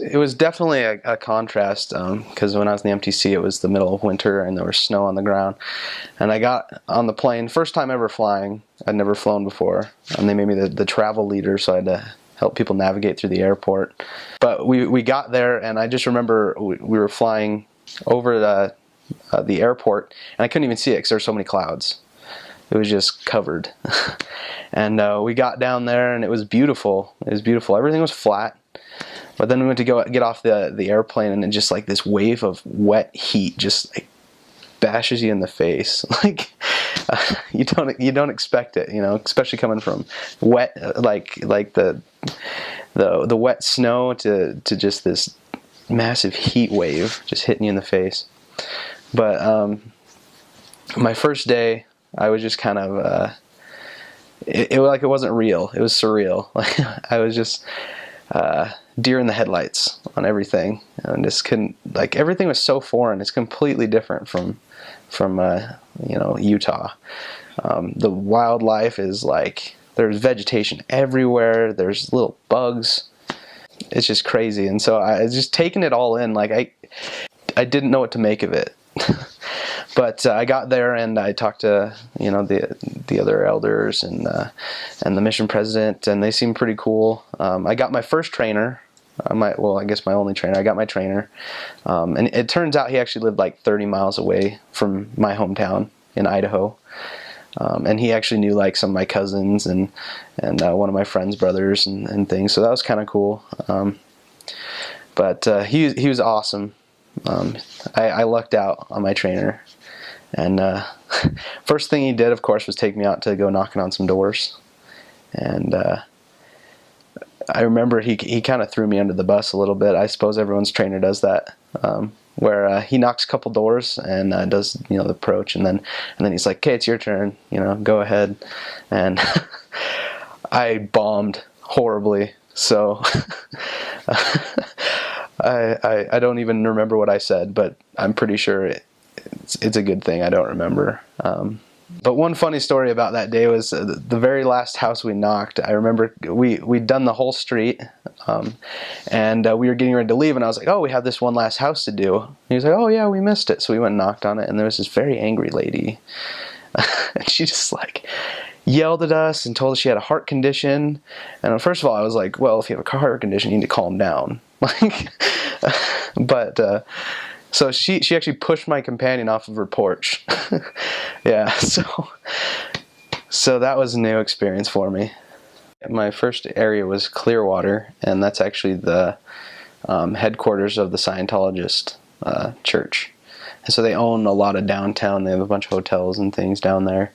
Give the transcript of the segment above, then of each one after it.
It was definitely a contrast, because when I was in the MTC, it was the middle of winter and there was snow on the ground. And I got on the plane, first time ever flying. I'd never flown before, and they made me the travel leader, so I had to help people navigate through the airport. But we got there, and I just remember we were flying over the airport, and I couldn't even see it because there were so many clouds. It was just covered. And we got down there, and it was beautiful. It was beautiful. Everything was flat. But then we went to go get off the airplane, and then just like this wave of wet heat just like bashes you in the face. Like you don't expect it, especially coming from wet, like the wet snow to just this massive heat wave just hitting you in the face. But my first day, I was just kind of it wasn't real. It was surreal. Like I was just deer in the headlights on everything, and just couldn't, like, everything was so foreign. It's completely different from Utah. The wildlife is like, there's vegetation everywhere, there's little bugs. It's just crazy. And so I was just taking it all in. Like I didn't know what to make of it. But I got there, and I talked to the other elders and the mission president, and they seemed pretty cool. I got my first trainer, I guess my only trainer. I got my trainer, and it turns out he actually lived like 30 miles away from my hometown in Idaho, and he actually knew like some of my cousins and one of my friend's brothers and things. So that was kind of cool. But he was awesome. I lucked out on my trainer. And first thing he did, of course, was take me out to go knocking on some doors. And I remember he kind of threw me under the bus a little bit. I suppose everyone's trainer does that, where he knocks a couple doors and does the approach, and then he's like, "Okay, it's your turn. Go ahead." And I bombed horribly. So I don't even remember what I said, but I'm pretty sure it's a good thing I don't remember. But one funny story about that day was the very last house we knocked. I remember we'd done the whole street, and we were getting ready to leave, and I was like, "Oh, we have this one last house to do." And he was like, "Oh yeah, we missed it." So we went and knocked on it, and there was this very angry lady. And she just like yelled at us and told us she had a heart condition. And first of all, I was like, well, if you have a heart condition, you need to calm down. But so she actually pushed my companion off of her porch. Yeah, so that was a new experience for me. My first area was Clearwater, and that's actually the headquarters of the Scientologist church. And so they own a lot of downtown. They have a bunch of hotels and things down there.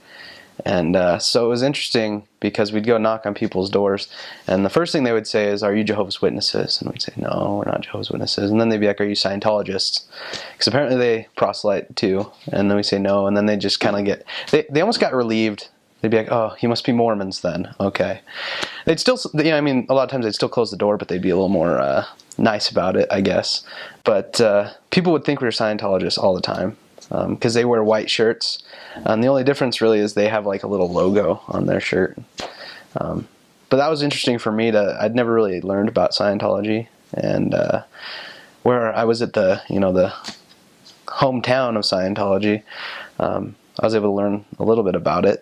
And so it was interesting because we'd go knock on people's doors, and the first thing they would say is, "Are you Jehovah's Witnesses?" And we'd say, "No, we're not Jehovah's Witnesses." And then they'd be like, "Are you Scientologists?" Because apparently they proselyte too. And then we say no, and then they just kind of they almost got relieved. They'd be like, "Oh, you must be Mormons then." Okay. They'd still, a lot of times they'd still close the door, but they'd be a little more nice about it, I guess. But people would think we were Scientologists all the time. Because they wear white shirts, and the only difference really is they have like a little logo on their shirt. But that was interesting for me I'd never really learned about Scientology, and where I was at the hometown of Scientology, I was able to learn a little bit about it.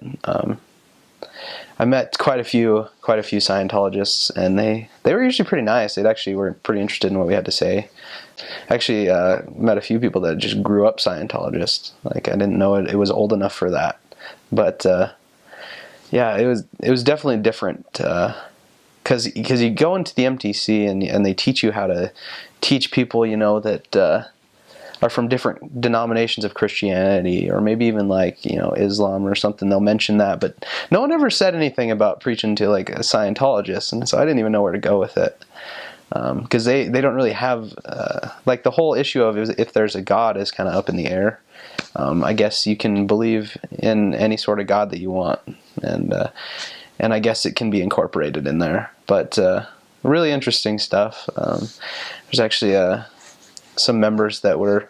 I met quite a few Scientologists, and they were usually pretty nice. They actually were pretty interested in what we had to say. Actually, met a few people that just grew up Scientologists. Like, I didn't know it was old enough for that. But yeah, it was definitely different. Because you go into the MTC and they teach you how to teach people, that are from different denominations of Christianity, or maybe even like Islam or something. They'll mention that, but no one ever said anything about preaching to like a Scientologist, and so I didn't even know where to go with it, because they don't really have like the whole issue of if there's a God is kind of up in the air. I guess you can believe in any sort of God that you want, and I guess it can be incorporated in there. But really interesting stuff. There's actually some members that were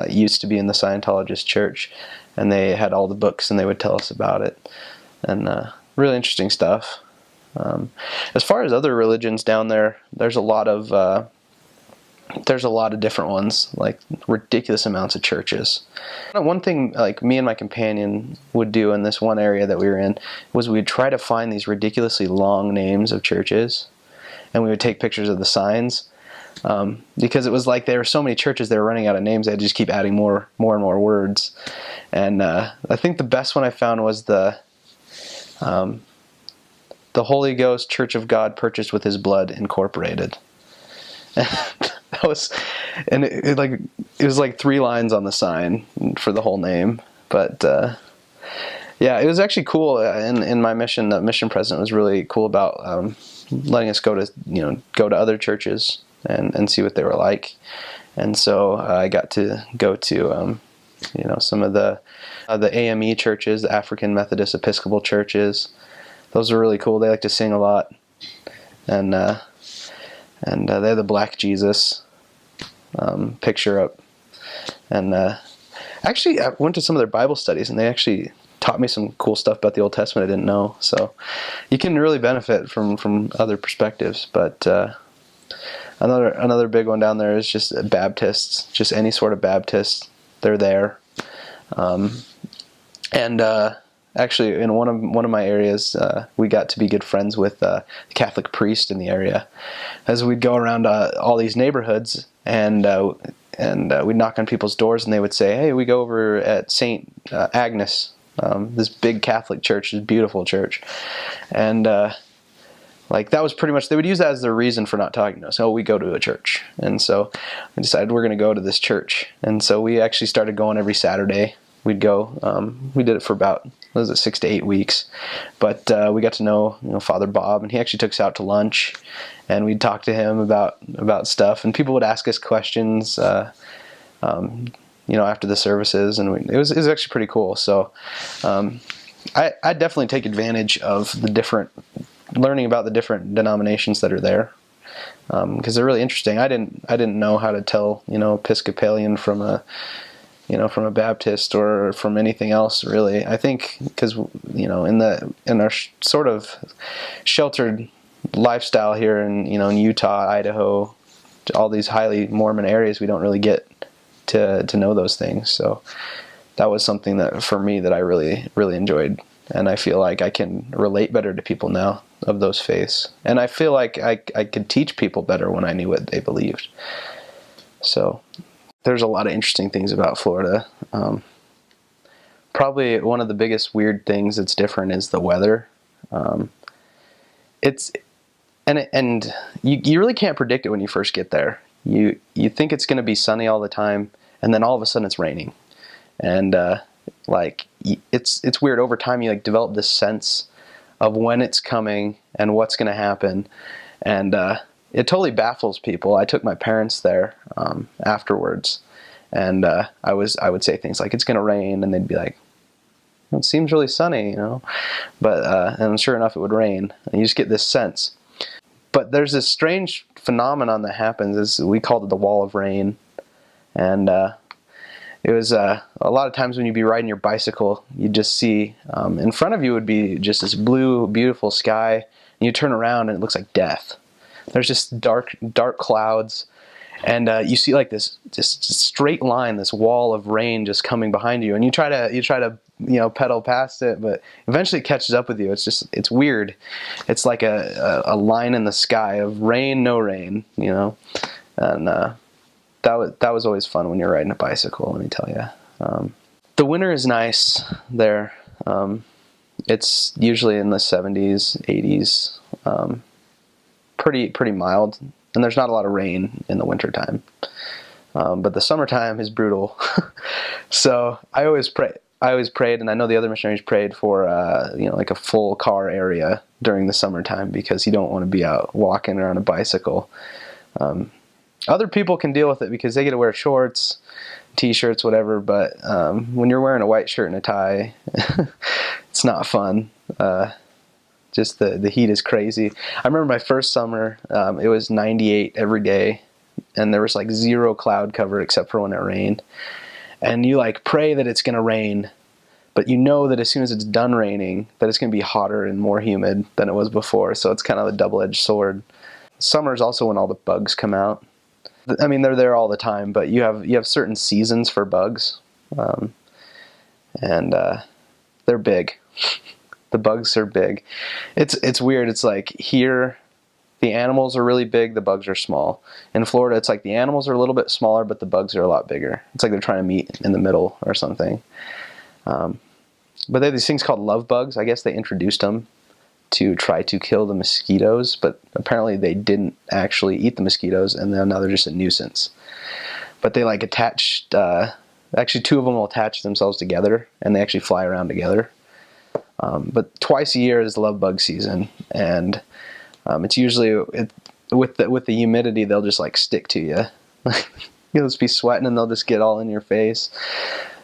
used to be in the Scientologist church, and they had all the books, and they would tell us about it, and really interesting stuff. As far as other religions down there, there's a lot of there's a lot of different ones, like ridiculous amounts of churches. One thing like me and my companion would do in this one area that we were in was we'd try to find these ridiculously long names of churches, and we would take pictures of the signs, because it was like there were so many churches they were running out of names. They'd just keep adding more and more words. And I think the best one I found was the Holy Ghost Church of God Purchased with His Blood Incorporated. That was, and it was like 3 lines on the sign for the whole name. But yeah, it was actually cool. In my mission, the mission president was really cool about letting us go to other churches and see what they were like. And so I got to go to some of the AME churches, the African Methodist Episcopal churches. Those are really cool. They like to sing a lot, and they have the Black Jesus picture up. And actually, I went to some of their Bible studies, and they actually taught me some cool stuff about the Old Testament I didn't know. So you can really benefit from other perspectives. But another big one down there is just Baptists, just any sort of Baptist. They're there. Actually, in one of my areas, we got to be good friends with a Catholic priest in the area, as we'd go around all these neighborhoods, and we'd knock on people's doors, and they would say, "Hey, we go over at St. Agnes, this big Catholic church, this beautiful church," and that was pretty much, they would use that as their reason for not talking to us. Oh, we go to a church. And so we decided we're going to go to this church. And so we actually started going every Saturday. We'd go. We did it for about 6 to 8 weeks. But we got to know Father Bob, and he actually took us out to lunch, and we'd talk to him about stuff. And people would ask us questions, after the services, and it was actually pretty cool. So I definitely take advantage of learning about the different denominations that are there, because they're really interesting. I didn't know how to tell Episcopalian from a Baptist or from anything else, really. I think because in our sort of sheltered lifestyle here in Utah, Idaho, all these highly Mormon areas, we don't really get to know those things. So that was something that for me that I really, really enjoyed. And I feel like I can relate better to people now of those faiths. And I feel like I could teach people better when I knew what they believed. So there's a lot of interesting things about Florida. Probably one of the biggest weird things that's different is the weather. You really can't predict it when you first get there. You think it's going to be sunny all the time, and then all of a sudden it's raining. And it's weird. Over time, you develop this sense of when it's coming and what's going to happen, and it totally baffles people. I took my parents there afterwards, and I would say things like, "It's going to rain," and they'd be like, "Well, it seems really sunny, But and sure enough, it would rain, and you just get this sense. But there's this strange phenomenon that happens. We called it the wall of rain, and it was a lot of times when you'd be riding your bicycle, you'd just see in front of you would be just this blue, beautiful sky, and you turn around and it looks like death. There's just dark clouds, and you see this straight line, this wall of rain just coming behind you, and you try to pedal past it, but eventually it catches up with you. It's weird. It's like a line in the sky of rain, no rain, and that was always fun when you're riding a bicycle, let me tell you. The winter is nice there. It's usually in the 70s, 80s, pretty mild, and there's not a lot of rain in the wintertime. But the summertime is brutal. So I always prayed, and I know the other missionaries prayed for a full car area during the summertime, because you don't want to be out walking or on a bicycle. Other people can deal with it because they get to wear shorts, t-shirts, whatever, but when you're wearing a white shirt and a tie, it's not fun. Just the heat is crazy. I remember my first summer, it was 98 every day, and there was 0 cloud cover except for when it rained. And you pray that it's going to rain, but you know that as soon as it's done raining, that it's going to be hotter and more humid than it was before, so it's kind of a double-edged sword. Summer is also when all the bugs come out. I mean, they're there all the time, but you have certain seasons for bugs, and they're big. The bugs are big. It's weird. It's like here, the animals are really big, the bugs are small. In Florida, it's like the animals are a little bit smaller, but the bugs are a lot bigger. It's like they're trying to meet in the middle or something. But they have these things called love bugs. I guess they introduced them to try to kill the mosquitoes, but apparently they didn't actually eat the mosquitoes, and now they're just a nuisance. But they like attached, actually two of them will attach themselves together, and they actually fly around together. But twice a year is love bug season, and it's usually with the humidity, they'll just like stick to you. You'll just be sweating, and they'll just get all in your face.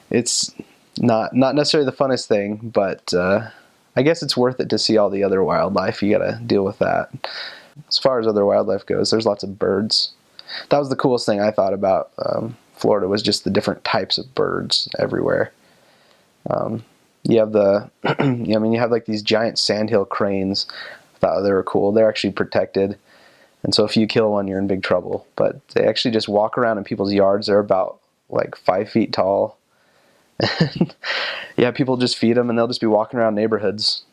It's not necessarily the funnest thing, but I guess it's worth it to see all the other wildlife. You gotta deal with that. As far as other wildlife goes, there's lots of birds. That was the coolest thing I thought about Florida, was just the different types of birds everywhere. You have you have like these giant sandhill cranes. I thought they were cool. They're actually protected, and so if you kill one, you're in big trouble. But they actually just walk around in people's yards. They're about like 5 feet tall. Yeah, people just feed them, and they'll just be walking around neighborhoods.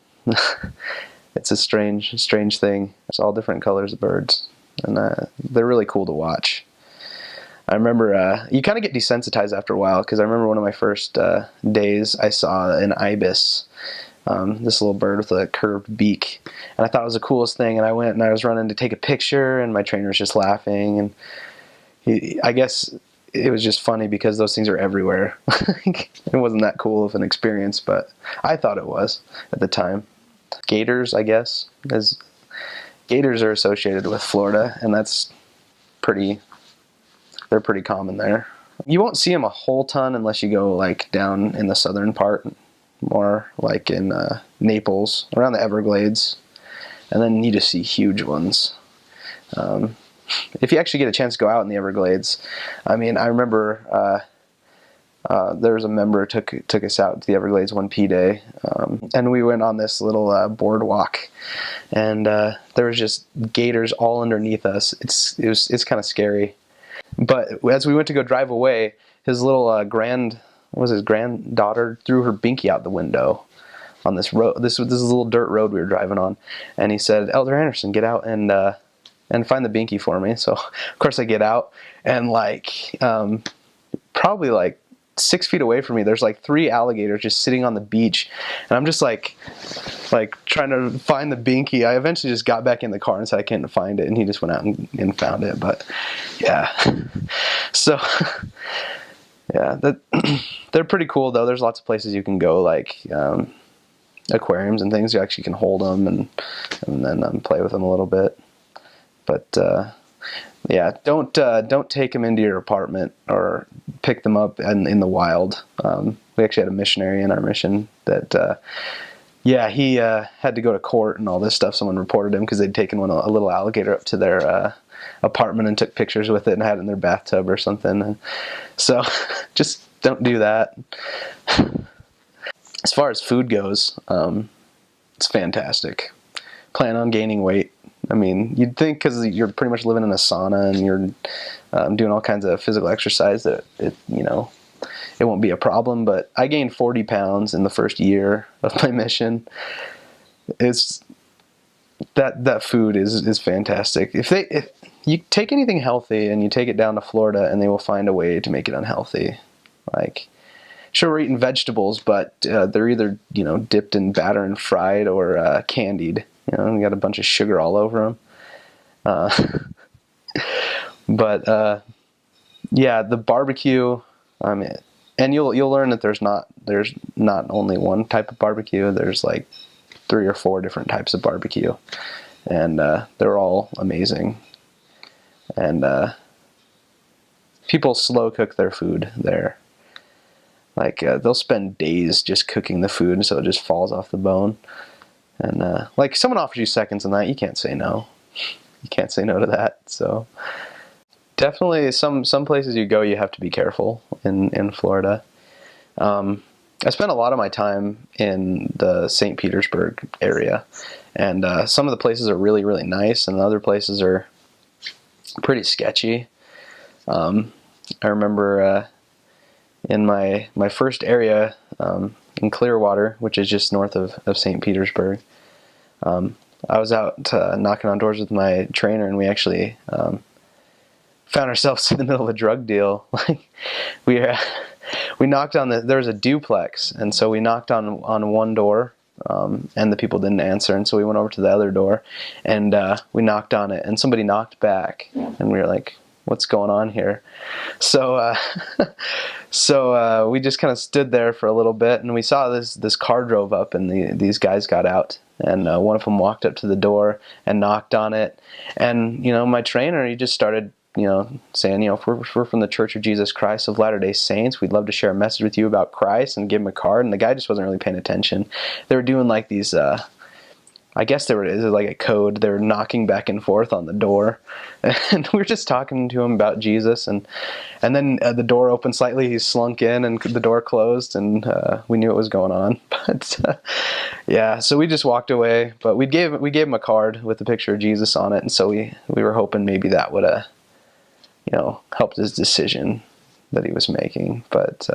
It's a strange thing. It's all different colors of birds, and they're really cool to watch. I remember you kind of get desensitized after a while, because I remember one of my first days I saw an ibis, this little bird with a curved beak, and I thought it was the coolest thing, and I went and I was running to take a picture, and my trainer was just laughing, and I guess it was just funny because those things are everywhere. It wasn't that cool of an experience, but I thought it was at the time. Gators, I guess, gators are associated with Florida, and they're pretty common there. You won't see them a whole ton unless you go like down in the southern part, more like in Naples, around the Everglades, and then you just see huge ones. If you actually get a chance to go out in the Everglades, I mean, I remember there was a member took us out to the Everglades one P-Day, and we went on this little boardwalk, and there was just gators all underneath us. It's kind of scary. But as we went to go drive away, his little granddaughter threw her binky out the window on this road. This is a little dirt road we were driving on, and he said, "Elder Anderson, get out and find the binky for me." So of course I get out, and like probably like 6 feet away from me, there's like 3 alligators just sitting on the beach, and I'm just like trying to find the binky. I eventually just got back in the car and said I can't find it, and he just went out and found it. But yeah, so yeah, they're pretty cool though. There's lots of places you can go, like aquariums and things. You actually can hold them and then play with them a little bit. But yeah, don't take them into your apartment or pick them up in the wild. We actually had a missionary in our mission that, he had to go to court and all this stuff. Someone reported him because they'd taken a little alligator up to their apartment and took pictures with it and had it in their bathtub or something. And so just don't do that. As far as food goes, it's fantastic. Plan on gaining weight. I mean, you'd think because you're pretty much living in a sauna and you're doing all kinds of physical exercise that it won't be a problem. But I gained 40 pounds in the first year of my mission. It's that food is fantastic. If you take anything healthy and you take it down to Florida, and they will find a way to make it unhealthy. Like, sure, we're eating vegetables, but they're either dipped in batter and fried or candied. We got a bunch of sugar all over them. But yeah, the barbecue. I mean, and you'll learn that there's not only one type of barbecue. There's like 3 or 4 different types of barbecue, and they're all amazing. And people slow cook their food there. Like they'll spend days just cooking the food, so it just falls off the bone. And like someone offers you seconds on that, you can't say no. You can't say no to that. So definitely some places you go, you have to be careful in Florida. I spent a lot of my time in the St. Petersburg area, and some of the places are really, really nice, and other places are pretty sketchy. I remember in my first area in Clearwater, which is just north of St. Petersburg, I was out knocking on doors with my trainer, and we actually found ourselves in the middle of a drug deal. Like we knocked on there was a duplex, and so we knocked on one door, and the people didn't answer, and so we went over to the other door, and we knocked on it, and somebody knocked back, and we were like, what's going on here? So we just kind of stood there for a little bit, and we saw this car drove up, and these guys got out, and one of them walked up to the door and knocked on it, and my trainer, he just started saying, if we're from the Church of Jesus Christ of Latter-day Saints, we'd love to share a message with you about Christ, and give him a card. And the guy just wasn't really paying attention. They were doing like these, I guess it was like a code. They were knocking back and forth on the door, and we were just talking to him about Jesus. And then the door opened slightly. He slunk in, and the door closed, and we knew what was going on. But yeah, so we just walked away. But we gave him a card with a picture of Jesus on it, and so we were hoping maybe that would helped his decision that he was making. But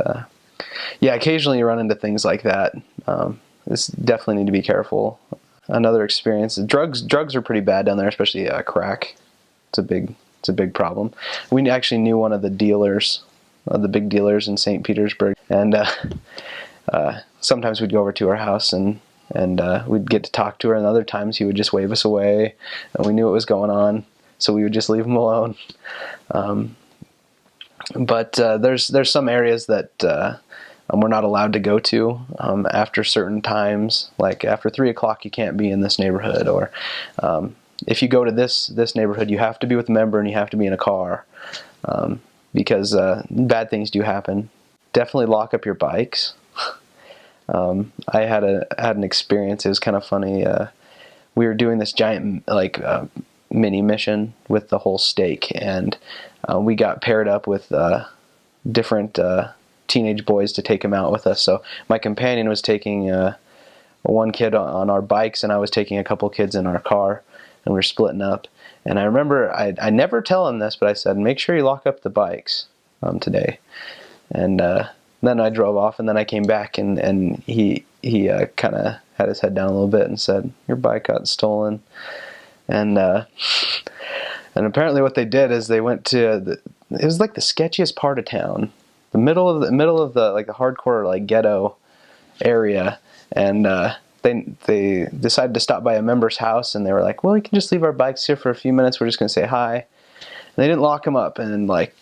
yeah, occasionally you run into things like that. This definitely need to be careful. Another experience, drugs are pretty bad down there, especially crack. It's a big problem. We actually knew one of the dealers, the big dealers in St. Petersburg, and sometimes we'd go over to her house and we'd get to talk to her, and other times he would just wave us away, and we knew what was going on, so we would just leave him alone. But there's some areas that we're not allowed to go to after certain times. Like after 3 o'clock, you can't be in this neighborhood, or if you go to this neighborhood, you have to be with a member and you have to be in a car, because bad things do happen. Definitely lock up your bikes. I had an experience. It was kind of funny. We were doing this giant mini mission with the whole stake, and we got paired up with different teenage boys to take him out with us. So my companion was taking one kid on our bikes, and I was taking a couple kids in our car, and we were splitting up. And I remember I never tell him this, but I said, make sure you lock up the bikes today. And then I drove off, and then I came back, and he kind of had his head down a little bit and said, your bike got stolen. And apparently what they did is they went to it was like the sketchiest part of town, the middle of the like the hardcore like ghetto area, and they decided to stop by a member's house, and they were like, well, we can just leave our bikes here for a few minutes, we're just gonna say hi. And they didn't lock them up, and then like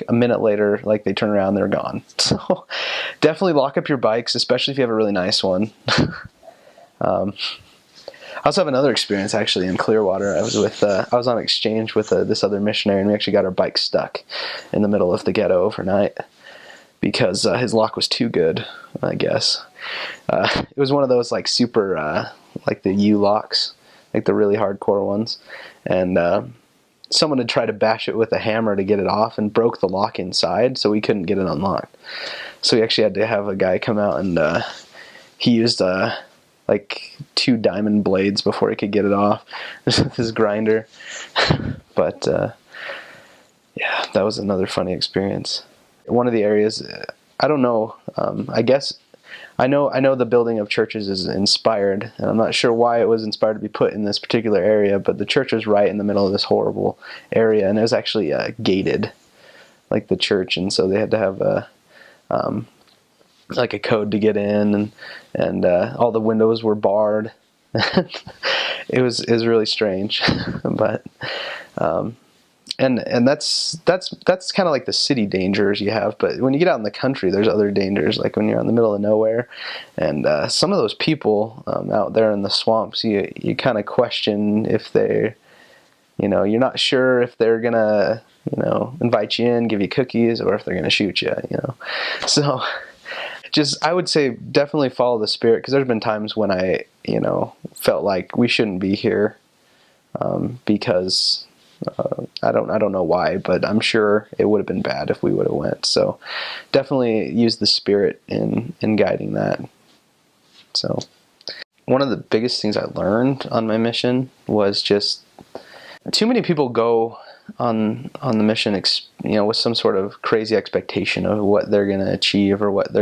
a minute later, like they turn around, they're gone. So definitely lock up your bikes, especially if you have a really nice one. I also have another experience actually in Clearwater. I was on exchange with this other missionary, and we actually got our bike stuck in the middle of the ghetto overnight because his lock was too good, I guess. It was one of those like super like the U locks, like the really hardcore ones, and someone had tried to bash it with a hammer to get it off and broke the lock inside, so we couldn't get it unlocked. So we actually had to have a guy come out, and he used like 2 diamond blades before he could get it off with his grinder. But yeah, that was another funny experience. One of the areas, I don't know, I guess I know the building of churches is inspired, and I'm not sure why it was inspired to be put in this particular area, but the church was right in the middle of this horrible area, and it was actually gated, like the church, and so they had to have like a code to get in, and all the windows were barred. It was really strange, but and that's kind of like the city dangers you have. But when you get out in the country, there's other dangers, like when you're out in the middle of nowhere, and some of those people out there in the swamps, you kind of question if they're, you're not sure if they're gonna invite you in, give you cookies, or if they're gonna shoot you. So I would say definitely follow the Spirit, because there's been times when I, felt like we shouldn't be here, because I don't know why, but I'm sure it would have been bad if we would have went. So definitely use the Spirit in guiding that. So one of the biggest things I learned on my mission was just too many people go on the mission, with some sort of crazy expectation of what they're going to achieve, or what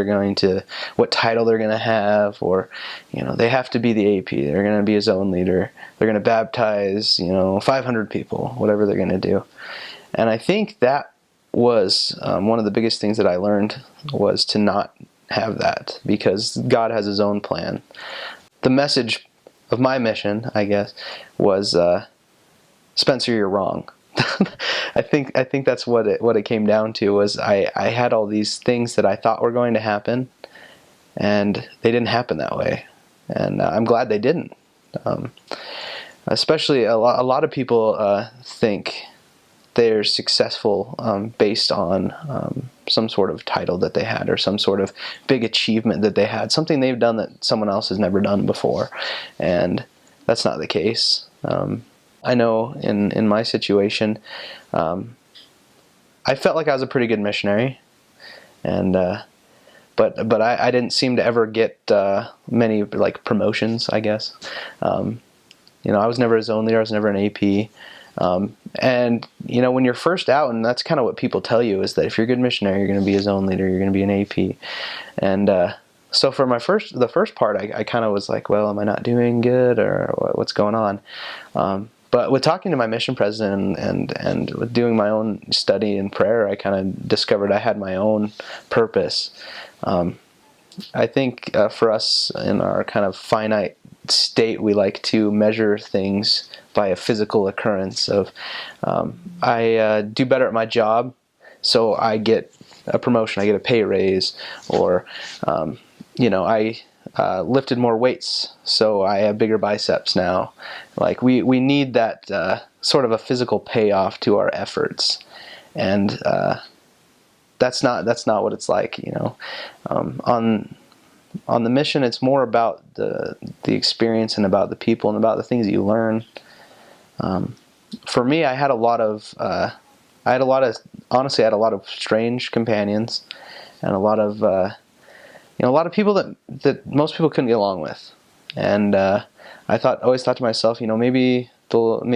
title they're going to have, or they have to be the AP. They're going to be a zone leader. They're going to baptize 500 people, whatever they're going to do. And I think that was one of the biggest things that I learned, was to not have that, because God has His own plan. The message of my mission, I guess, was Spencer, you're wrong. I think that's what it came down to, was I had all these things that I thought were going to happen, and they didn't happen that way, and I'm glad they didn't. Especially a lot of people think they're successful based on some sort of title that they had, or some sort of big achievement that they had, something they've done that someone else has never done before, and that's not the case. I know in my situation, I felt like I was a pretty good missionary, and but I didn't seem to ever get many promotions, I guess. I was never a zone leader. I was never an AP. And when you're first out, and that's kind of what people tell you, is that if you're a good missionary, you're going to be a zone leader, you're going to be an AP. And so for the first part, I kind of was like, well, am I not doing good, or what's going on? But with talking to my mission president and with doing my own study and prayer, I kind of discovered I had my own purpose. I think for us in our kind of finite state, we like to measure things by a physical occurrence of I do better at my job, so I get a promotion, I get a pay raise, or I lifted more weights, so I have bigger biceps now. Like we need that sort of a physical payoff to our efforts, and that's not what it's like. On the mission, it's more about the experience, and about the people, and about the things that you learn. For me, I had a lot of strange companions, and a lot of people that most people couldn't get along with. And I always thought to myself, maybe my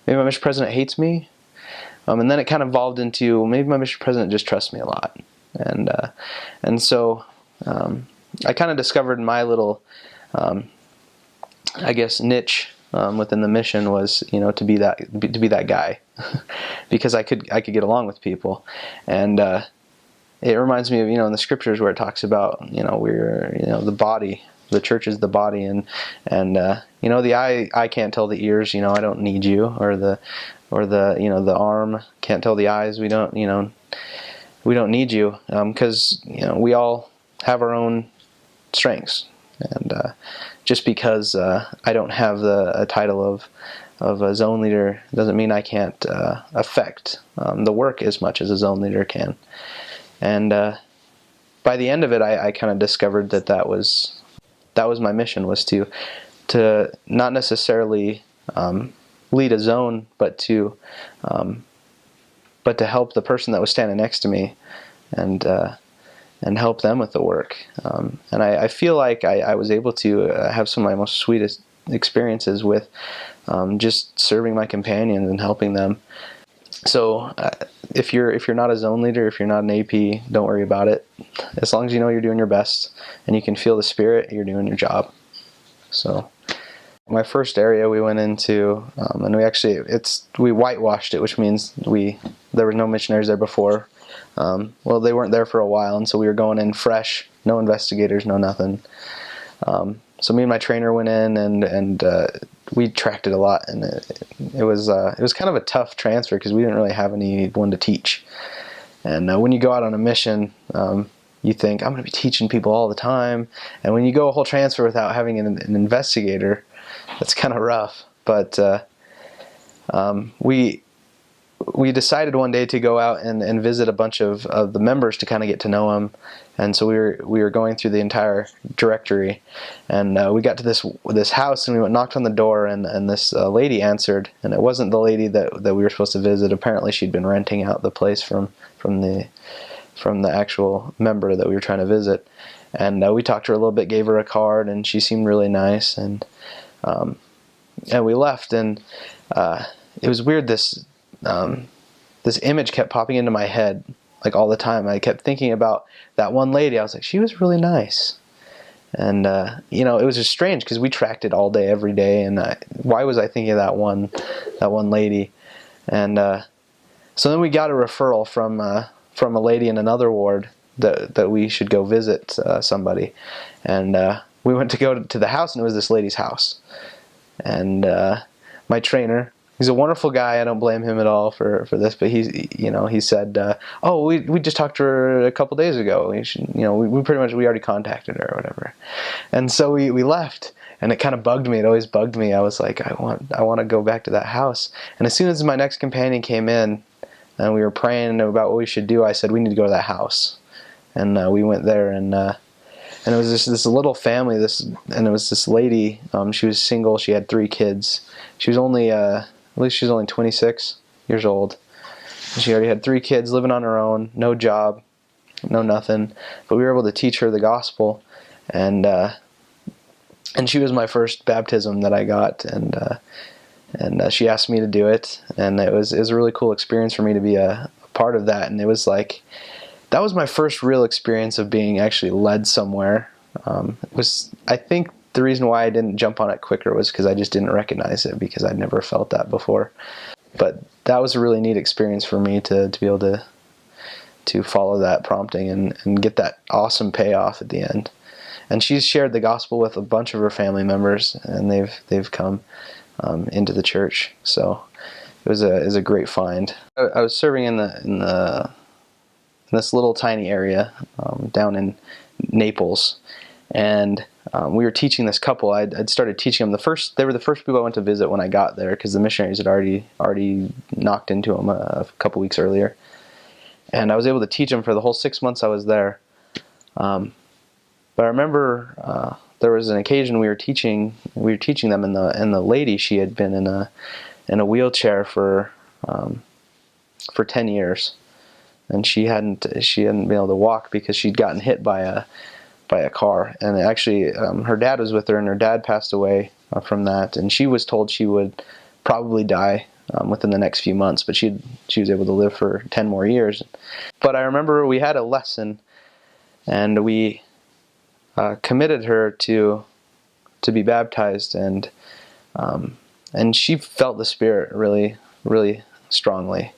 mission president hates me. And then it kind of evolved into, maybe my mission president just trusts me a lot. And so I kind of discovered my little, niche within the mission was, to be that guy, because I could get along with people. And it reminds me of, in the scriptures where it talks about, we're, the body, the church is the body, and the eye can't tell the ears, I don't need you, or the the arm can't tell the eyes, we don't need you, because we all have our own strengths, and just because I don't have a title of a zone leader doesn't mean I can't affect the work as much as a zone leader can. And by the end of it, I kind of discovered that was my mission, was to not necessarily lead a zone, but to help the person that was standing next to me, and help them with the work. And I feel like I was able to have some of my most sweetest experiences with just serving my companions and helping them. So if you're not a zone leader, if you're not an AP, don't worry about it. As long as you know you're doing your best and you can feel the spirit, you're doing your job. So my first area we went into, and we whitewashed it, which means there were no missionaries there before. Well, they weren't there for a while, and so we were going in fresh, no investigators, no nothing. So me and my trainer went in, and we tracked it a lot, and it was kind of a tough transfer, because we didn't really have anyone to teach. And when you go out on a mission, you think, I'm going to be teaching people all the time, and when you go a whole transfer without having an investigator, that's kind of rough. But we decided one day to go out and visit a bunch of the members to kind of get to know them. And so we were going through the entire directory, and we got to this house, and we knocked on the door, and this lady answered, and it wasn't the lady that we were supposed to visit. Apparently she'd been renting out the place from the actual member that we were trying to visit. And we talked to her a little bit, gave her a card, and she seemed really nice, and we left. And it was weird. This image kept popping into my head like all the time. I kept thinking about that one lady. I was like, she was really nice. And, it was just strange because we tracked it all day, every day. And why was I thinking of that one lady? And so then we got a referral from a lady in another ward that we should go visit somebody. And we went to go to the house, and it was this lady's house. And my trainer, he's a wonderful guy. I don't blame him at all for this. But he said, we just talked to her a couple days ago. We already contacted her or whatever. And so we left, and it kind of bugged me. It always bugged me. I was like, I want to go back to that house. And as soon as my next companion came in, and we were praying about what we should do, I said, we need to go to that house. And we went there, and it was this little family. And it was this lady. She was single. She had 3 kids. She was only at least she was only 26 years old. She already had 3 kids, living on her own, no job, no nothing. But we were able to teach her the gospel, and she was my first baptism that I got, and she asked me to do it, and it was a really cool experience for me to be a part of that. And it was like, that was my first real experience of being actually led somewhere. I think the reason why I didn't jump on it quicker was because I just didn't recognize it, because I'd never felt that before. But that was a really neat experience for me to be able to follow that prompting and get that awesome payoff at the end. And she's shared the gospel with a bunch of her family members, and they've come into the church. So it was a great find. I was serving in this little tiny area down in Naples, and we were teaching this couple. I'd started teaching them. They were the first people I went to visit when I got there, because the missionaries had already knocked into them a couple weeks earlier, and I was able to teach them for the whole 6 months I was there. But I remember there was an occasion we were teaching them, and the lady, she had been in a wheelchair for 10 years, and she hadn't been able to walk because she'd gotten hit by a car. And actually her dad was with her, and her dad passed away from that, and she was told she would probably die within the next few months, but she was able to live for 10 more years. But I remember we had a lesson, and we committed her to be baptized, and she felt the Spirit really, really strongly.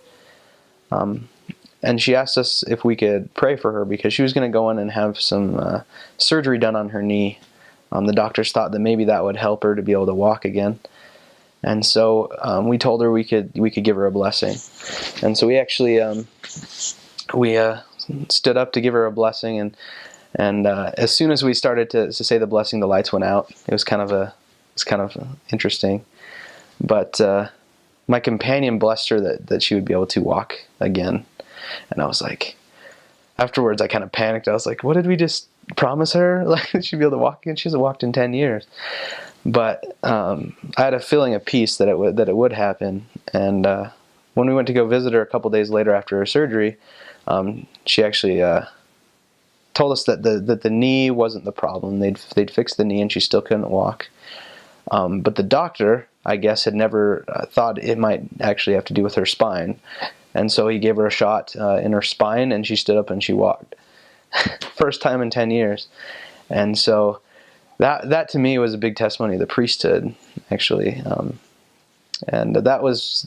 And she asked us if we could pray for her, because she was going to go in and have some surgery done on her knee. The doctors thought that maybe that would help her to be able to walk again. And so we told her we could give her a blessing. And so we actually stood up to give her a blessing, and as soon as we started to say the blessing, the lights went out. It was kind of interesting. But my companion blessed her that she would be able to walk again. And I was like, afterwards I kind of panicked. I was like, what did we just promise her? Like, she'd be able to walk again? She hasn't walked in 10 years. But I had a feeling of peace that it would happen. And when we went to go visit her a couple days later after her surgery, she actually told us that the knee wasn't the problem. They'd fixed the knee, and she still couldn't walk. But the doctor, I guess, had never thought it might actually have to do with her spine. And so he gave her a shot in her spine, and she stood up and she walked. First time in 10 years. And so that to me was a big testimony of the priesthood, actually. And that was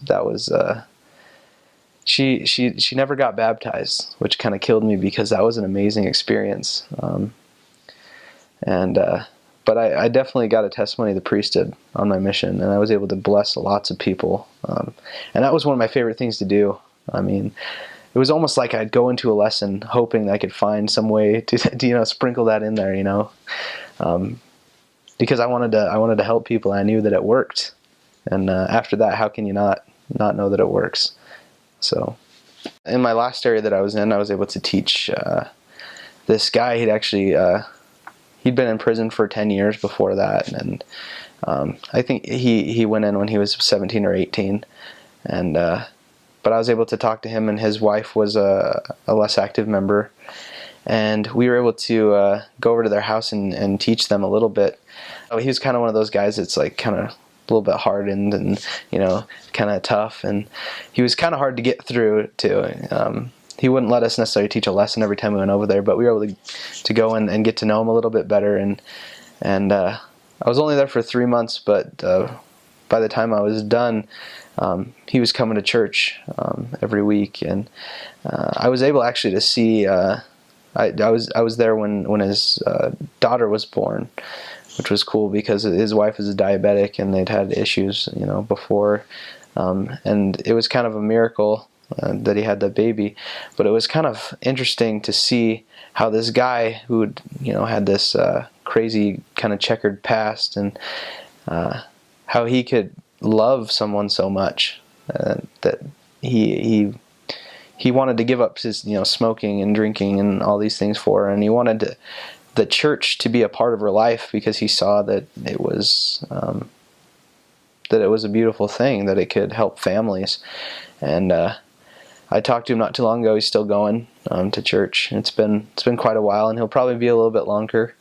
she never got baptized, which kind of killed me, because that was an amazing experience. But I definitely got a testimony of the priesthood on my mission, and I was able to bless lots of people. And that was one of my favorite things to do. I mean, it was almost like I'd go into a lesson hoping that I could find some way to sprinkle that in there, because I wanted to help people, and I knew that it worked. And after that, how can you not know that it works? So, in my last area that I was in, I was able to teach this guy. He'd been in prison for 10 years before that, and I think he went in when he was 17 or 18, and but I was able to talk to him, and his wife was a less active member, and we were able to go over to their house and teach them a little bit. He was kind of one of those guys that's like kind of little bit hardened and, kind of tough. And he was kind of hard to get through to. He wouldn't let us necessarily teach a lesson every time we went over there, but we were able to go and get to know him a little bit better. And I was only there for 3 months, but by the time I was done, he was coming to church every week, and I was able actually to see. I was there when his daughter was born, which was cool because his wife is a diabetic and they'd had issues, before, and it was kind of a miracle that he had the baby. But it was kind of interesting to see how this guy who had this crazy kind of checkered past, and how he could love someone so much that he wanted to give up his smoking and drinking and all these things for her, and he wanted the church to be a part of her life because he saw that it was a beautiful thing, that it could help families. And I talked to him not too long ago. He's still going to church. It's been quite a while, and he'll probably be a little bit longer.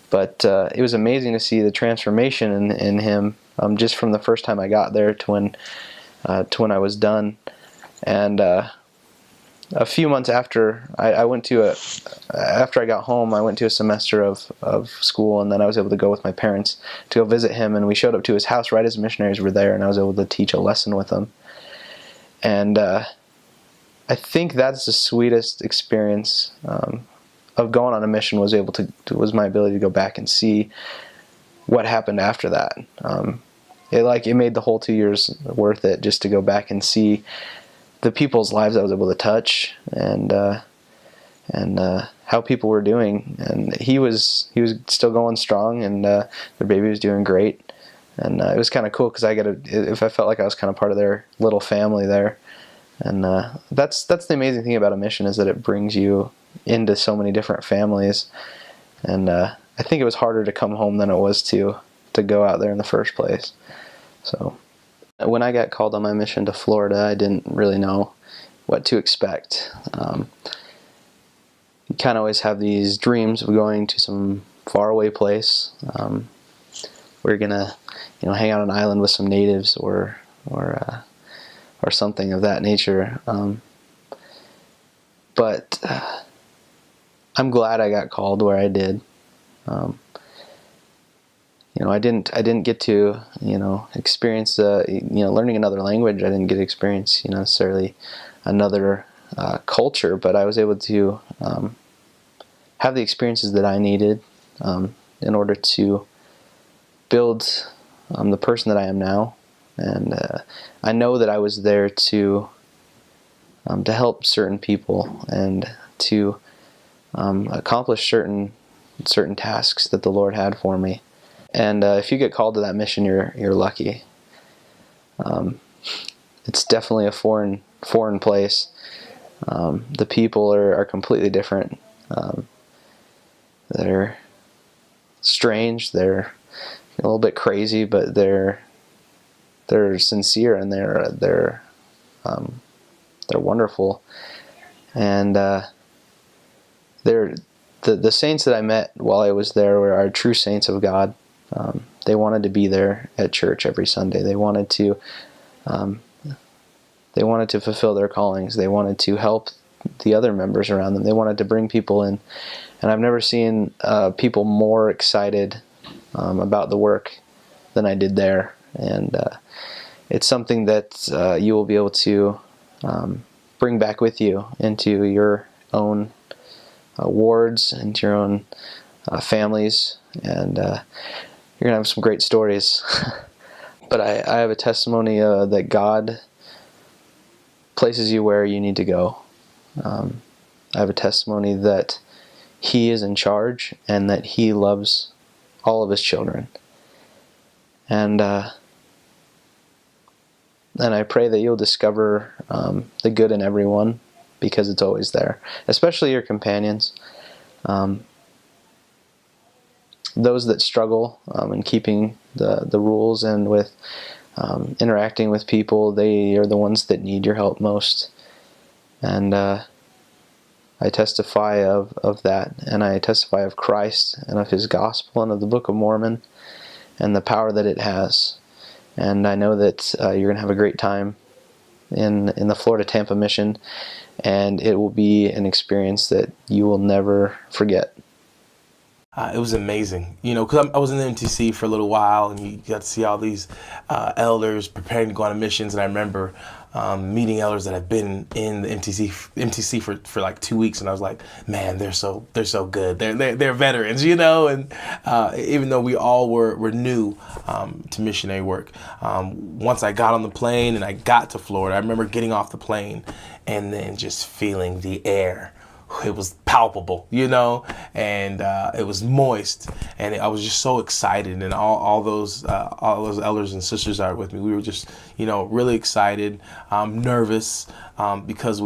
But it was amazing to see the transformation in him, just from the first time I got there to when I was done. And a few months after after I got home, I went to a semester of school, and then I was able to go with my parents to go visit him. And we showed up to his house right as missionaries were there, and I was able to teach a lesson with him. And I think that's the sweetest experience of going on a mission, was my ability to go back and see what happened after that. It made the whole 2 years worth it, just to go back and see the people's lives I was able to touch, and how people were doing. And he was still going strong, and their baby was doing great. And it was kind of cool because I felt like I was kind of part of their little family there. And that's the amazing thing about a mission, is that it brings you into so many different families. And I think it was harder to come home than it was to go out there in the first place. So when I got called on my mission to Florida, I didn't really know what to expect. You kind of always have these dreams of going to some faraway place. We're gonna, hang out on an island with some natives, or something of that nature. But I'm glad I got called where I did. I didn't get to, experience, learning another language. I didn't get to experience, necessarily another culture, but I was able to have the experiences that I needed in order to build the person that I am now. And I know that I was there to help certain people, and to accomplish certain tasks that the Lord had for me. And if you get called to that mission, you're lucky. It's definitely a foreign place. The people are completely different. They're strange. They're a little bit crazy, but they're sincere, and they're wonderful. And the saints that I met while I was there are true saints of God. They wanted to be there at church every Sunday. They wanted to fulfill their callings. They wanted to help the other members around them. They wanted to bring people in. And I've never seen people more excited about the work than I did there. And it's something that you will be able to bring back with you into your own wards, into your own families, and you're going to have some great stories. But I have a testimony that God places you where you need to go. I have a testimony that He is in charge, and that He loves all of His children. And I pray that you'll discover the good in everyone, because it's always there, especially your companions. Those that struggle in keeping the rules and with interacting with people, they are the ones that need your help most. And I testify of that, and I testify of Christ and of His gospel and of the Book of Mormon and the power that it has. And I know that you're going to have a great time in the Florida Tampa Mission, and it will be an experience that you will never forget. It was amazing, because I was in the MTC for a little while, and you got to see all these elders preparing to go on missions. And I remember meeting elders that have been in the MTC for like 2 weeks, and I was like, man, they're so good. They're veterans, And even though we all were new to missionary work, once I got on the plane and I got to Florida, I remember getting off the plane and then just feeling the air. It was palpable, and it was moist, and I was just so excited. And all those elders and sisters that are with me, we were just, really excited, nervous, because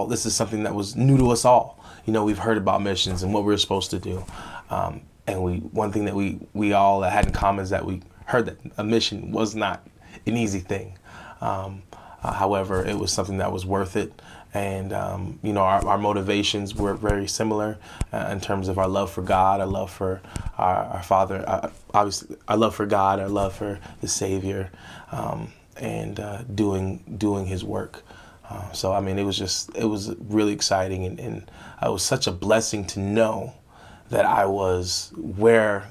this is something that was new to us all. We've heard about missions and what we were supposed to do, and one thing that we all had in common is that we heard that a mission was not an easy thing. However, it was something that was worth it. And, our motivations were very similar in terms of our love for God, our love for our Father, obviously our love for God, our love for the Savior, and doing His work. So, it was really exciting, and it was such a blessing to know that I was where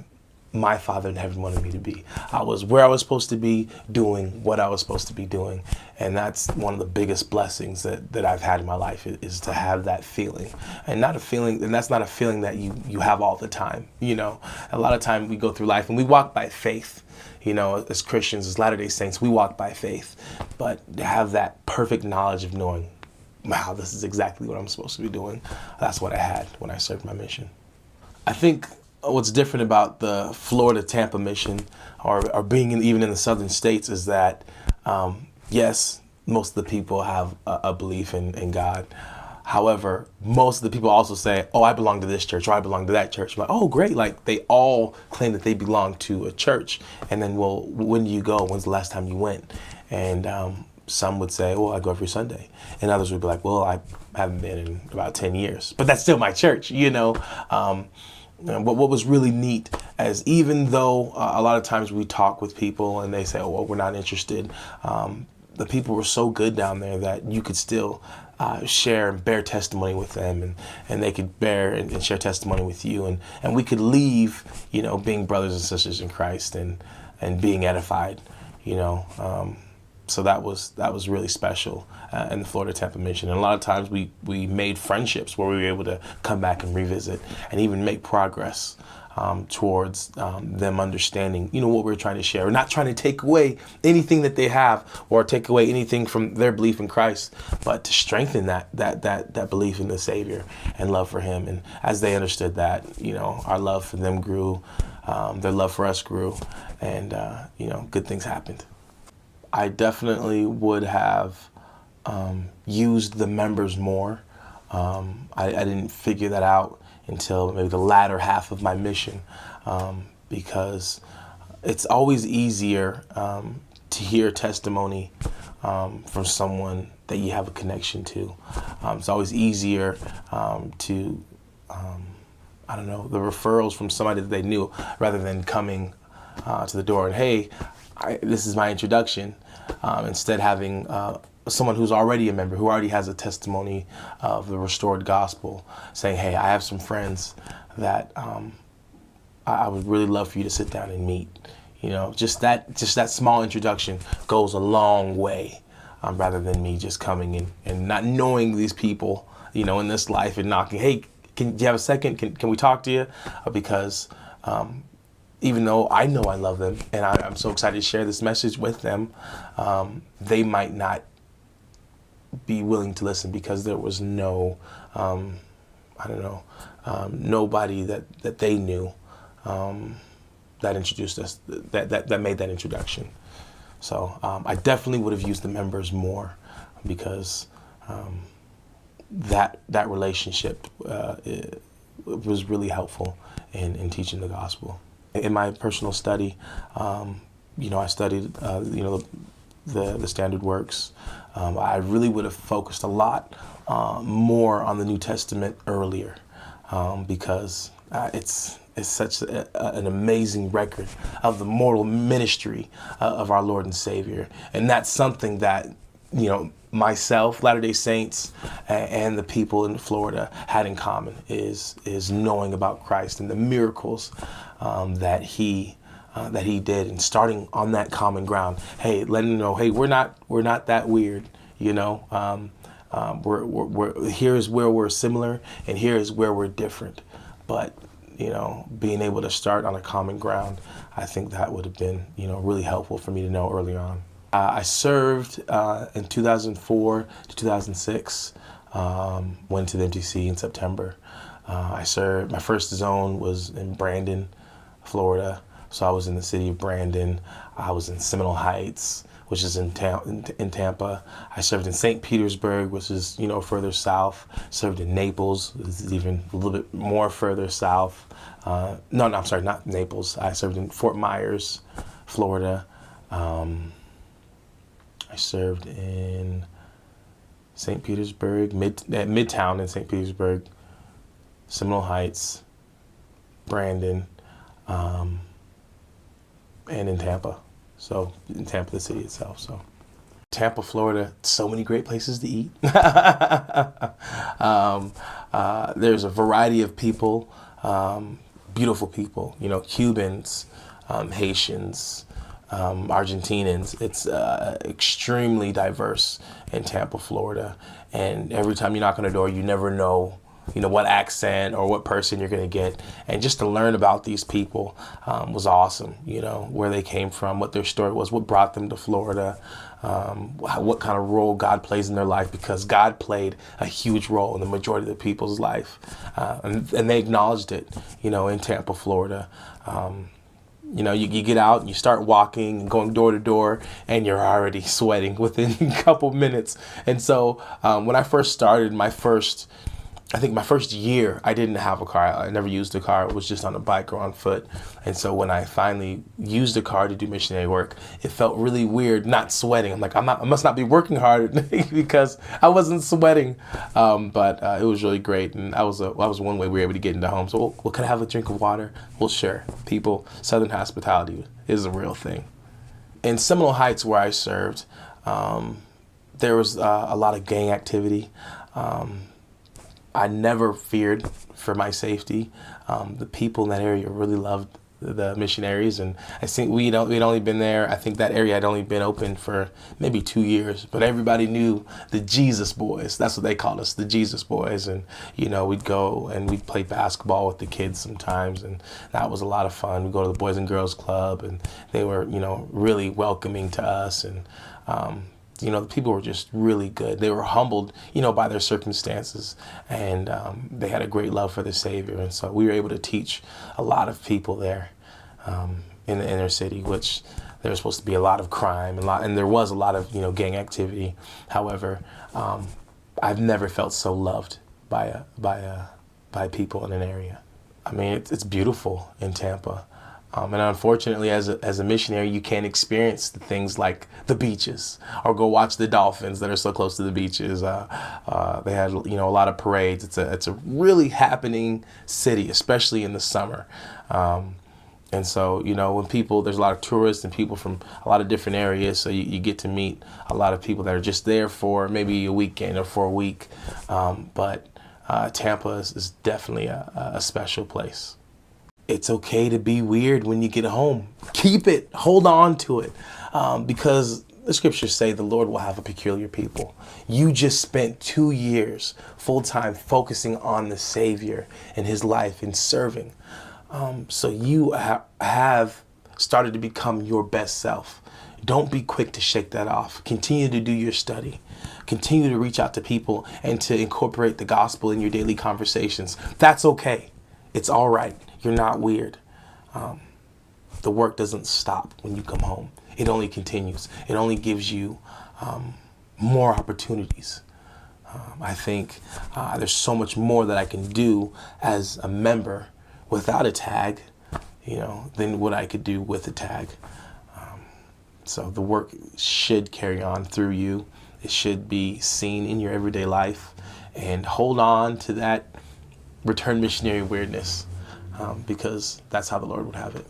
my Father in heaven wanted me to be. I was where I was supposed to be, doing what I was supposed to be doing. And that's one of the biggest blessings that I've had in my life, is to have that feeling. And that's not a feeling that you have all the time. A lot of time we go through life and we walk by faith. As Christians, as Latter-day Saints, we walk by faith. But to have that perfect knowledge of knowing, wow, this is exactly what I'm supposed to be doing, that's what I had when I served my mission. I think what's different about the Florida Tampa Mission, or being even in the southern states, is that, yes, most of the people have a belief in God. However, most of the people also say, oh, I belong to this church, or I belong to that church. I'm like, oh, great. Like, they all claim that they belong to a church. And then, well, when do you go? When's the last time you went? And some would say, well, I go every Sunday. And others would be like, well, I haven't been in about 10 years. But that's still my church, What was really neat, as even though a lot of times we talk with people and they say, oh, well, we're not interested, the people were so good down there that you could still share and bear testimony with them, and they could bear and share testimony with you, and we could leave, being brothers and sisters in Christ, and being edified, So that was really special in the Florida Tampa Mission. And a lot of times we made friendships where we were able to come back and revisit and even make progress towards them understanding, what we're trying to share. We're not trying to take away anything that they have or take away anything from their belief in Christ, but to strengthen that belief in the Savior and love for Him. And as they understood that, our love for them grew, their love for us grew, and good things happened. I definitely would have used the members more. I didn't figure that out until maybe the latter half of my mission, because it's always easier to hear testimony from someone that you have a connection to. It's always easier to, the referrals from somebody that they knew, rather than coming to the door and, hey, this is my introduction. Instead, having someone who's already a member, who already has a testimony of the restored gospel, saying, hey, I have some friends that I would really love for you to sit down and meet. Just that small introduction goes a long way, rather than me just coming in and not knowing these people, in this life, and knocking, hey, do you have a second? Can we talk to you? Because even though I know I love them and I'm so excited to share this message with them, they might not be willing to listen, because there was no, nobody that they knew that introduced us, that made that introduction. So I definitely would have used the members more, because that relationship it was really helpful in teaching the gospel. In my personal study, I studied, the standard works. I really would have focused a lot more on the New Testament earlier, because is such an amazing record of the mortal ministry of our Lord and Savior. And that's something that, myself, Latter-day Saints, and the people in Florida had in common is knowing about Christ and the miracles that he did, and starting on that common ground. Hey, letting them know, hey, we're not that weird, we're here's where we're similar, and here's where we're different. But being able to start on a common ground, I think that would have been really helpful for me to know early on. I served in 2004 to 2006. Went to the MTC in September. I served. My first zone was in Brandon, Florida. So I was in the city of Brandon. I was in Seminole Heights, which is in Tampa. I served in St. Petersburg, which is further south. Served in Naples, which is even a little bit more further south. No, I'm sorry, not Naples. I served in Fort Myers, Florida. I served in St. Petersburg, Midtown in St. Petersburg, Seminole Heights, Brandon, and in Tampa. So in Tampa, the city itself. So Tampa, Florida, so many great places to eat. There's a variety of people, beautiful people, Cubans, Haitians, Argentinians. It's extremely diverse in Tampa, Florida. And every time you knock on the door, you never know what accent or what person you're going to get. And just to learn about these people was awesome, where they came from, what their story was, what brought them to Florida, what kind of role God plays in their life, because God played a huge role in the majority of the people's life. And they acknowledged it, in Tampa, Florida. You get out and you start walking and going door to door, and you're already sweating within a couple minutes. And so when I first started, my first year, I didn't have a car. I never used a car. It was just on a bike or on foot. And so when I finally used a car to do missionary work, it felt really weird not sweating. I'm like, I must not be working hard because I wasn't sweating. But it was really great. And that was one way we were able to get into homes. So, well, can I have a drink of water? Well, sure. Southern hospitality is a real thing. In Seminole Heights, where I served, there was a lot of gang activity. I never feared for my safety. The people in that area really loved the missionaries, and I think we'd only been there. I think that area had only been open for maybe 2 years, but everybody knew the Jesus Boys. That's what they called us, the Jesus Boys. And we'd go and we'd play basketball with the kids sometimes, and that was a lot of fun. We'd go to the Boys and Girls Club, and they were really welcoming to us, and the people were just really good. They were humbled, by their circumstances, and they had a great love for the Savior. And so we were able to teach a lot of people there in the inner city, which there was supposed to be a lot of crime, and there was a lot of gang activity. However, I've never felt so loved by people in an area. I mean, it's beautiful in Tampa. And unfortunately, as a missionary, you can't experience the things like the beaches or go watch the dolphins that are so close to the beaches. They had a lot of parades. It's a really happening city, especially in the summer. And so when there's a lot of tourists and people from a lot of different areas, so you get to meet a lot of people that are just there for maybe a weekend or for a week. But Tampa is definitely a special place. It's okay to be weird when you get home. Keep it. Hold on to it. Because the scriptures say the Lord will have a peculiar people. You just spent 2 years full-time focusing on the Savior and his life and serving. So you have started to become your best self. Don't be quick to shake that off. Continue to do your study. Continue to reach out to people and to incorporate the gospel in your daily conversations. That's okay. It's all right. You're not weird. The work doesn't stop when you come home. It only continues. It only gives you more opportunities. I think there's so much more that I can do as a member without a tag, than what I could do with a tag. So the work should carry on through you. It should be seen in your everyday life. And hold on to that return missionary weirdness. because that's how the Lord would have it.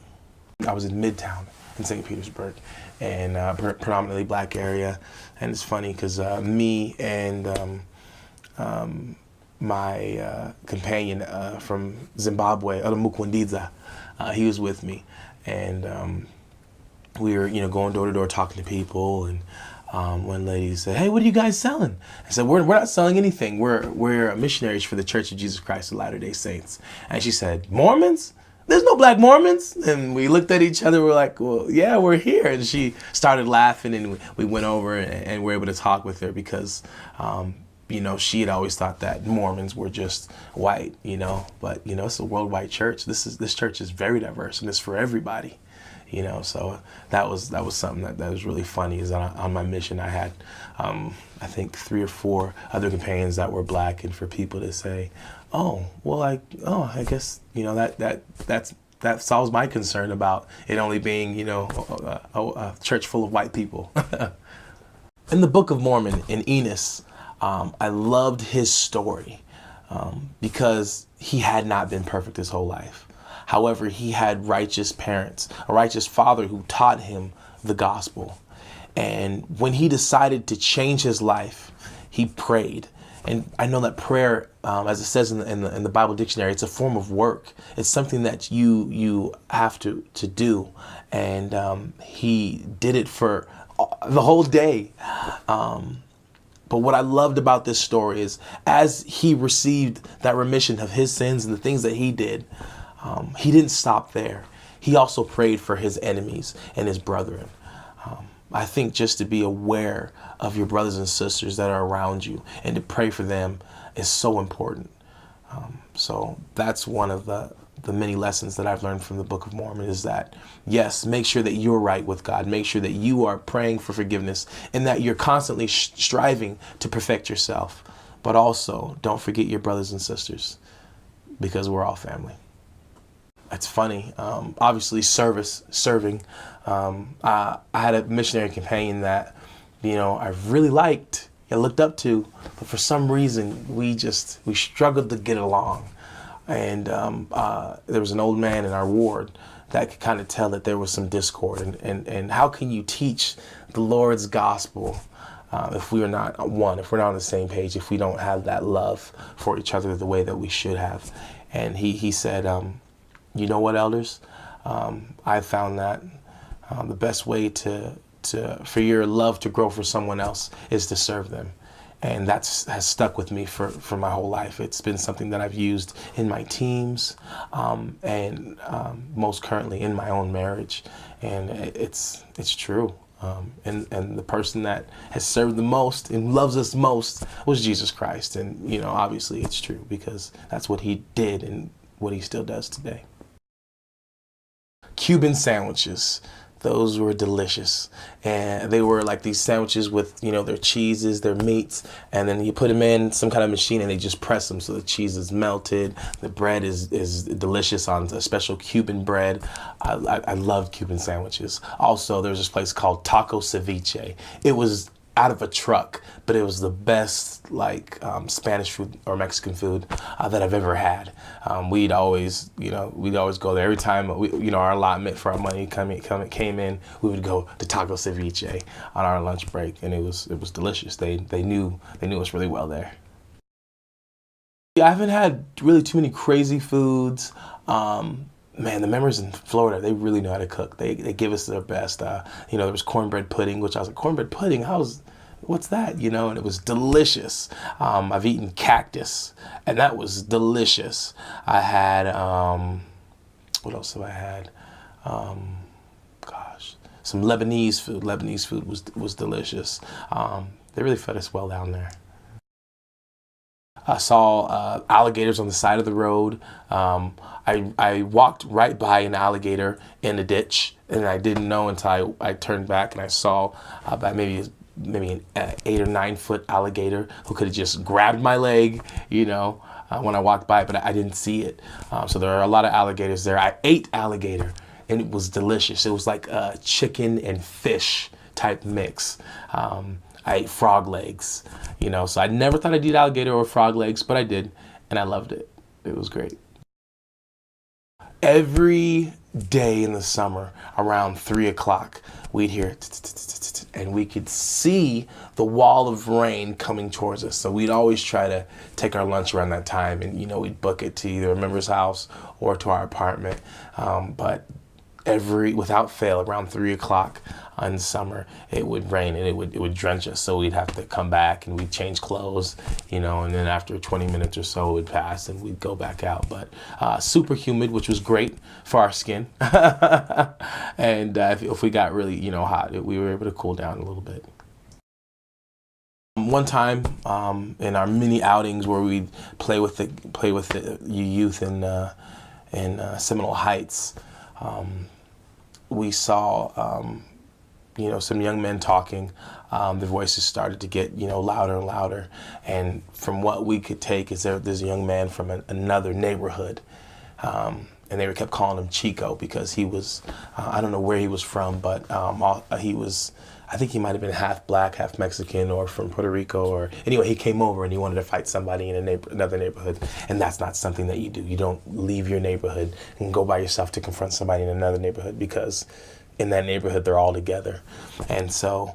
I was in Midtown in St. Petersburg, and predominantly black area. And it's funny because me and my companion from Zimbabwe, Mukwandiza, he was with me, and we were, going door to door talking to people, and one lady said, "Hey, what are you guys selling?" I said, "We're not selling anything. We're missionaries for the Church of Jesus Christ of Latter-day Saints." And she said, "Mormons? There's no black Mormons." And we looked at each other. We're like, "Well, yeah, we're here." And she started laughing, and we went over and were able to talk with her because, she had always thought that Mormons were just white, but it's a worldwide church. This church is very diverse, and it's for everybody. So that was something that was really funny. Is on my mission I had I think 3 or 4 other companions that were black, and for people to say, "Oh, well, I guess that solves my concern about it only being a church full of white people." In the Book of Mormon, in Enos, I loved his story because he had not been perfect his whole life. However, he had righteous parents, a righteous father who taught him the gospel. And when he decided to change his life, he prayed. And I know that prayer, as it says in the Bible dictionary, it's a form of work. It's something that you have to do. And he did it for the whole day. But what I loved about this story is as he received that remission of his sins and the things that he did, he didn't stop there. He also prayed for his enemies and his brethren. I think just to be aware of your brothers and sisters that are around you and to pray for them is so important. So that's one of the many lessons that I've learned from the Book of Mormon is that, yes, make sure that you're right with God. Make sure that you are praying for forgiveness and that you're constantly striving to perfect yourself. But also, don't forget your brothers and sisters because we're all family. It's funny. Obviously, serving. I had a missionary companion that, I really liked, I looked up to, but for some reason we struggled to get along. And there was an old man in our ward that could kind of tell that there was some discord. And how can you teach the Lord's gospel if we are not one, if we're not on the same page, if we don't have that love for each other the way that we should have? And he said, "You know what, elders? I found that the best way for your love to grow for someone else is to serve them." And that has stuck with me for my whole life. It's been something that I've used in my teams and most currently in my own marriage. And it's true. And the person that has served the most and loves us most was Jesus Christ. And, obviously it's true because that's what he did and what he still does today. Cuban sandwiches. Those were delicious. And they were like these sandwiches with, their cheeses, their meats, and then you put them in some kind of machine and they just press them so the cheese is melted. The bread is delicious on a special Cuban bread. I love Cuban sandwiches. Also, there's this place called Taco Ceviche. It was out of a truck, but it was the best Spanish food or Mexican food that I've ever had. We'd always go there every time our allotment for our money came in. We would go to Taco Ceviche on our lunch break, and it was delicious. They knew us really well there. I haven't had really too many crazy foods. Man, the members in Florida, they really know how to cook. They give us their best. There was cornbread pudding, which I was like, cornbread pudding? What's that? And it was delicious. I've eaten cactus, and that was delicious. I had, what else have I had? Some Lebanese food. Lebanese food was delicious. They really fed us well down there. I saw alligators on the side of the road. I walked right by an alligator in a ditch, and I didn't know until I turned back and I saw about maybe an 8 or 9 foot alligator who could have just grabbed my leg, when I walked by, but I didn't see it. So there are a lot of alligators there. I ate alligator, and it was delicious. It was like a chicken and fish type mix. I ate frog legs, so I never thought I'd eat alligator or frog legs, but I did, and I loved it. It was great. Every day in the summer around 3 o'clock, we'd hear and we could see the wall of rain coming towards us. So we'd always try to take our lunch around that time, and we'd book it to either a member's house or to our apartment. But without fail, around 3 o'clock in summer, it would rain and it would drench us. So we'd have to come back and we'd change clothes, and then after 20 minutes or so, it would pass and we'd go back out. But super humid, which was great for our skin. And if we got really, hot, we were able to cool down a little bit. One time in our mini outings where we'd play with the youth in Seminole Heights, we saw, some young men talking. Their voices started to get, louder and louder. And from what we could take is there's a young man from another neighborhood. And they kept calling him Chico because he was, I don't know where he was from, but I think he might have been half black, half Mexican, or from Puerto Rico, or anyway, he came over and he wanted to fight somebody in another neighborhood. And that's not something that you do. You don't leave your neighborhood and go by yourself to confront somebody in another neighborhood, because in that neighborhood, they're all together. And so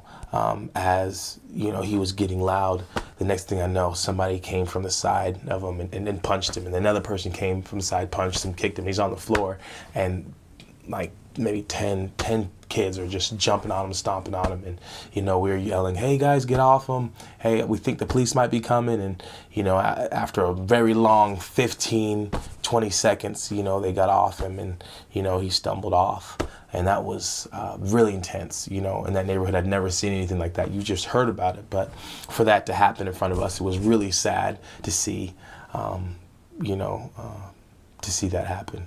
as he was getting loud, the next thing I know, somebody came from the side of him and then punched him. And another person came from the side, punched him, kicked him. He's on the floor. And like maybe 10 kids are just jumping on him, stomping on him. And, we were yelling, "Hey guys, get off him. Hey, we think the police might be coming." And, after a very long 15, 20 seconds, they got off him and, he stumbled off. And that was really intense, in that neighborhood. I'd never seen anything like that. You just heard about it. But for that to happen in front of us, it was really sad to see, to see that happen.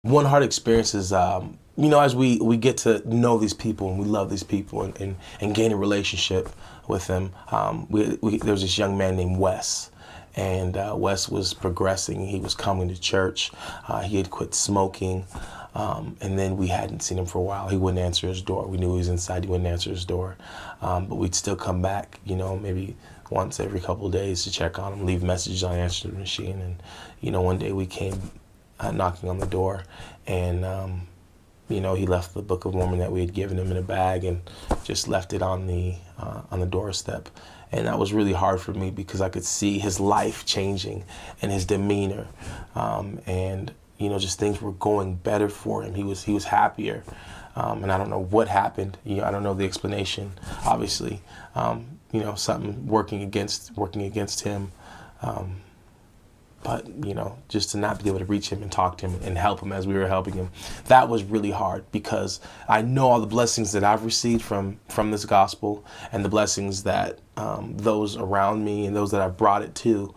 One hard experience is, as we get to know these people and we love these people and gain a relationship with them, there was this young man named Wes. And Wes was progressing. He was coming to church. He had quit smoking. And then we hadn't seen him for a while. He wouldn't answer his door. We knew he was inside. He wouldn't answer his door. But we'd still come back, maybe once every couple of days to check on him, leave messages on the answering machine. And, one day we came knocking on the door, and, he left the Book of Mormon that we had given him in a bag and just left it on the doorstep. And that was really hard for me because I could see his life changing and his demeanor. And just things were going better for him. He was happier. And I don't know what happened. I don't know the explanation, obviously. Something working against him. But, just to not be able to reach him and talk to him and help him as we were helping him, that was really hard, because I know all the blessings that I've received from this gospel, and the blessings that those around me and those that I've brought it to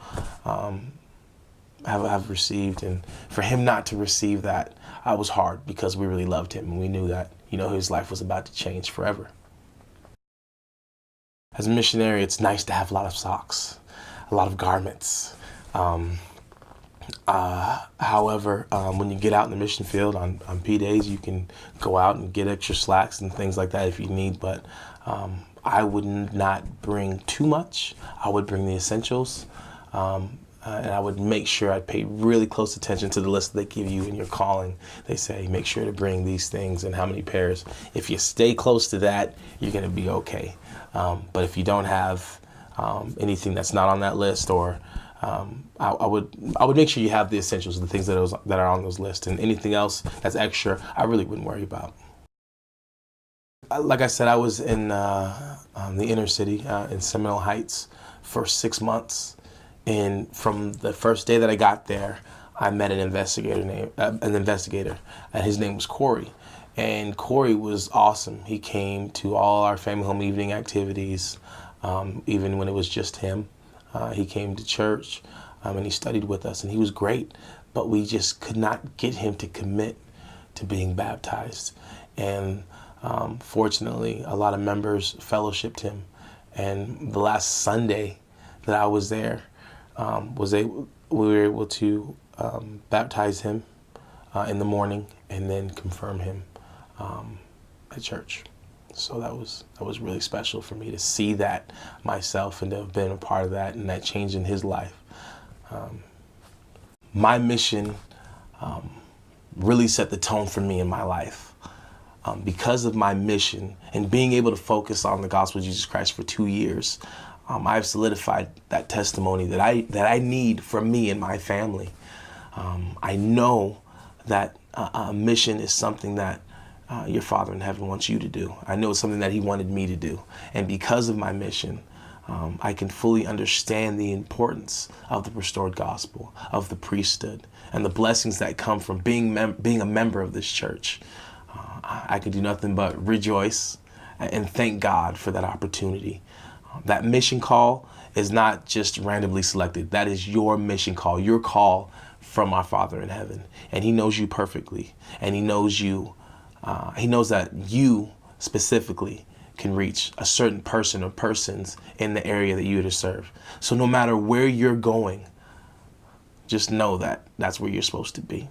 have received. And for him not to receive that, I was hard, because we really loved him and we knew that, his life was about to change forever. As a missionary, it's nice to have a lot of socks, a lot of garments. However, when you get out in the mission field on P days, you can go out and get extra slacks and things like that if you need. But I would not bring too much. I would bring the essentials. And I would make sure I pay really close attention to the list that they give you in your calling. They say, make sure to bring these things and how many pairs. If you stay close to that, you're going to be okay. But if you don't have anything that's not on that list, or I would make sure you have the essentials, the things that are on those lists, and anything else that's extra, I really wouldn't worry about. Like I said, I was in the inner city in Seminole Heights for 6 months. And from the first day that I got there, I met an investigator, and his name was Corey. And Corey was awesome. He came to all our family home evening activities, even when it was just him. He came to church, and he studied with us, and he was great. But we just could not get him to commit to being baptized. And fortunately, a lot of members fellowshipped him. And the last Sunday that I was there, we were able to baptize him in the morning and then confirm him at church. So that was really special for me to see that myself and to have been a part of that and that change in his life. My mission really set the tone for me in my life. Because of my mission and being able to focus on the gospel of Jesus Christ for 2 years, I've solidified that testimony that I need from me and my family. I know that a mission is something that your Father in heaven wants you to do. I know it's something that he wanted me to do. And because of my mission, I can fully understand the importance of the restored gospel, of the priesthood, and the blessings that come from being a member of this church. I could do nothing but rejoice and thank God for that opportunity. That mission call is not just randomly selected. That is your mission call, your call from our Father in heaven. And he knows you perfectly. And he knows you. He knows that you specifically can reach a certain person or persons in the area that you're to serve. So no matter where you're going, just know that that's where you're supposed to be.